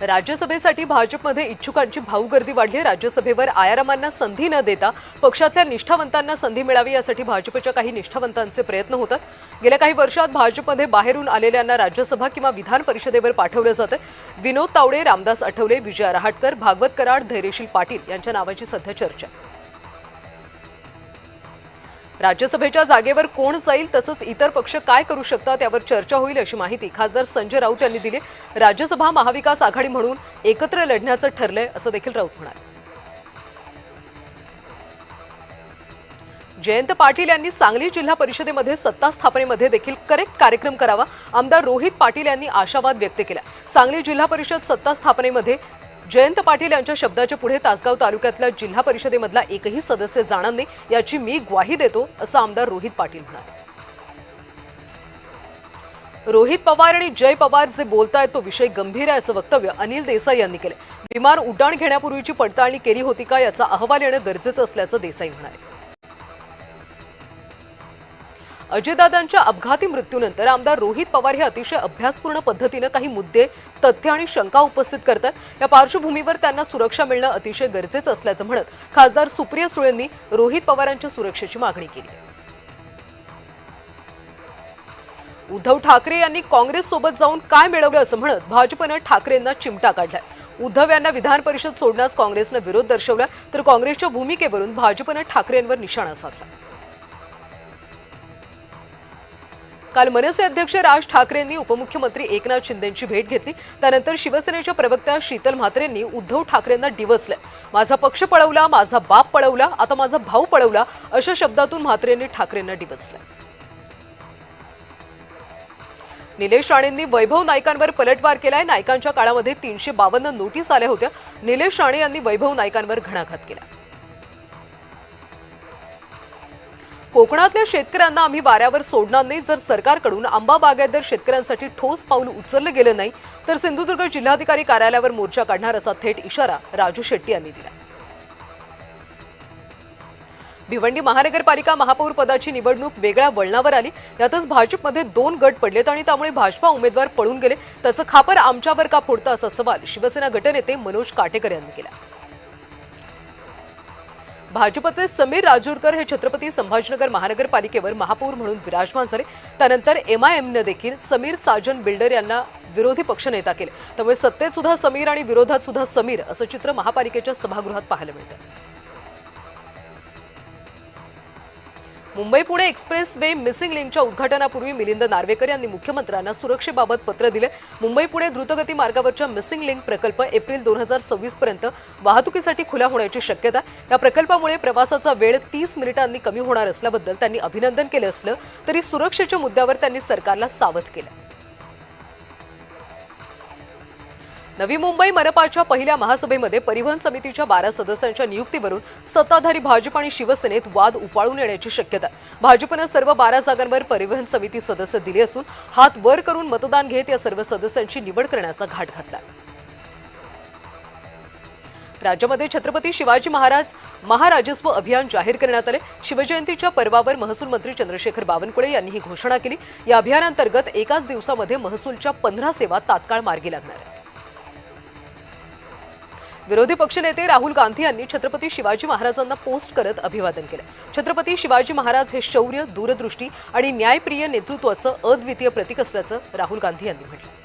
राज्यसभेसाठी भाजपमध्ये इच्छुकांची भाऊ गर्दी वाढली। राज्यसभेवर आयारामांना संधी न देता पक्षातल्या निष्ठावंतांना संधी मिळावी यासाठी भाजपच्या काही निष्ठावंतांचे प्रयत्न होतात। गेल्या काही वर्षात भाजपमध्ये बाहेरून आलेल्यांना राज्यसभा किंवा विधान परिषदेवर पाठवलं जातं। विनोद तावडे, रामदास आठवले, विजय रहाटकर, भागवत कराड, धैर्यशील पाटील यांच्या नावाची सध्या चर्चा। राज्यसभेच्या जागेवर कोण जाईल तसंच इतर पक्ष काय करू शकतात यावर चर्चा होईल अशी माहिती खासदार संजय राऊत यांनी दिली। राज्यसभा महाविकास आघाडी म्हणून एकत्र लढण्याचं ठरलंय असं देखील राऊत म्हणाले। जयंत पाटील यांनी सांगली जिल्हा परिषदेमध्ये सत्ता स्थापनेमध्ये देखील करेक्ट कार्यक्रम करावा। आमदार रोहित पाटील यांनी आशावाद व्यक्त केला। सांगली जिल्हा परिषद सत्ता स्थापनेमध्ये जयंत पाटील यांच्या शब्दाच्या पुढे तासगाव तालुक्यातल्या जिल्हा परिषदेमधला एकही सदस्य जाणार नाही याची मी ग्वाही देतो असं आमदार रोहित पाटील म्हणाले। रोहित पवार आणि जय पवार जे बोलतायत तो विषय गंभीर आहे असं वक्तव्य अनिल देसाई यांनी केले। विमान उड्डाण घेण्यापूर्वीची पडताळणी केली होती का याचा अहवाल येणं गरजेचं असल्याचं देसाई म्हणाले। अजयदादांच्या अपघाती मृत्यूनंतर आमदार रोहित पवार हे अतिशय अभ्यासपूर्ण पद्धतीने काही मुद्दे, तथ्य आणि शंका उपस्थित करतात। या पार्श्वभूमीवर त्यांना सुरक्षा मिळणं अतिशय गरजेचं असल्याचं म्हणत खासदार सुप्रिया सुळेंनी रोहित पवारांच्या सुरक्षेची मागणी केली। उद्धव ठाकरे यांनी काँग्रेस सोबत जाऊन काय मिळवलं असं म्हणत भाजपनं ठाकरेंना चिमटा काढलाय। उद्धव यांना विधान परिषद सोडण्यास काँग्रेसनं विरोध दर्शवला तर काँग्रेसच्या भूमिकेवरून भाजपनं ठाकरेंवर निशाणा साधला। काल मनसे अध्यक्ष राज ठाकरेंनी उपमुख्यमंत्री एकनाथ शिंदेंची भेट घेतली। त्यानंतर शिवसेनेच्या प्रवक्त्या शीतल म्हात्रेंनी उद्धव ठाकरेंना डिवचलं। माझा पक्ष पळवला, माझा बाप पळवला, आता माझा भाऊ पळवला अशा शब्दातून म्हात्रेंनी ठाकरेंना डिवचलं। निलेश राणेंनी वैभव नाईकांवर पलटवार केलाय। नाईकांच्या काळामध्ये 352 नोटीस आल्या होत्या। निलेश राणे यांनी वैभव नाईकांवर घणाघात केला। कोकणातल्या शेतकऱ्यांना आम्ही वाऱ्यावर सोडणार नाही। जर सरकारकडून आंबा बागायतदार शेतकऱ्यांसाठी ठोस पाऊल उचललं गेलं नाही तर सिंधुदुर्ग जिल्हाधिकारी कार्यालयावर मोर्चा काढणार असा थेट इशारा राजू शेट्टी यांनी दिला। भिवंडी महानगरपालिका महापौर पदाची निवडणूक वेगळ्या वळणावर आली। यातच भाजपमध्ये 2 गट पडलेत आणि त्यामुळे भाजपा उमेदवार पळून गेले। त्याचं खापर आमच्यावर का फोडतं असा सवाल शिवसेना गटनेते मनोज काटेकर यांनी केला। भाजपचे समीर राजूरकर हे छत्रपती संभाजीनगर महानगरपालिकेवर महापौर म्हणून विराजमान झाले। त्यानंतर MIMने देखील समीर साजन बिल्डर यांना विरोधी पक्षनेता केले। त्यामुळे सत्तेत सुद्धा समीर आणि विरोधात सुद्धा समीर असं चित्र महापालिकेच्या सभागृहात पाहायला मिळतं। Mumbai Pune expressway missing लिंकच्या उद्घाटनापूर्वी मिलिंद नार्वेकर यांनी मुख्यमंत्र्यांना सुरक्षेबाबत पत्र दिले। मुंबई पुणे द्रुतगती मार्गावरच्या मिसिंग लिंक प्रकल्प एप्रिल 2026 पर्यंत वाहतुकीसाठी खुला होण्याची शक्यता। या प्रकल्पामुळे प्रवासाचा वेळ 30 मिनिटांनी कमी होणार असल्याबद्दल त्यांनी अभिनंदन केलं असलं तरी सुरक्षेच्या मुद्द्यावर त्यांनी सरकारला सावध केलं। नवी मुंबई मनपाच्या पहिल्या महासभेमध्ये परिवहन समितीच्या 12 सदस्यांच्या नियुक्तीवरून सत्ताधारी भाजप आणि शिवसेनेत वाद उफाळून येण्याची शक्यता। भाजपनं सर्व 12 जागांवर परिवहन समिती सदस्य दिले असून हात वर करून मतदान घेत या सर्व सदस्यांची निवड करण्याचा घाट घातला। राज्यामध्ये छत्रपती शिवाजी महाराज महाराजस्व अभियान जाहीर करण्यात आले। शिवजयंतीच्या पर्वावर महसूल मंत्री चंद्रशेखर बावनकुळे यांनी ही घोषणा केली। या अभियानांतर्गत एकाच दिवसामध्ये महसूलच्या 15 सेवा तात्काळ मार्गी लागणार आहेत। विरोधी पक्षनेते राहुल गांधी यांनी छत्रपती शिवाजी महाराजांना पोस्ट करत अभिवादन केलं। छत्रपती शिवाजी महाराज हे शौर्य, दूरदृष्टी आणि न्यायप्रिय नेतृत्वाचं अद्वितीय प्रतीक असल्याचं राहुल गांधी यांनी म्हटलं।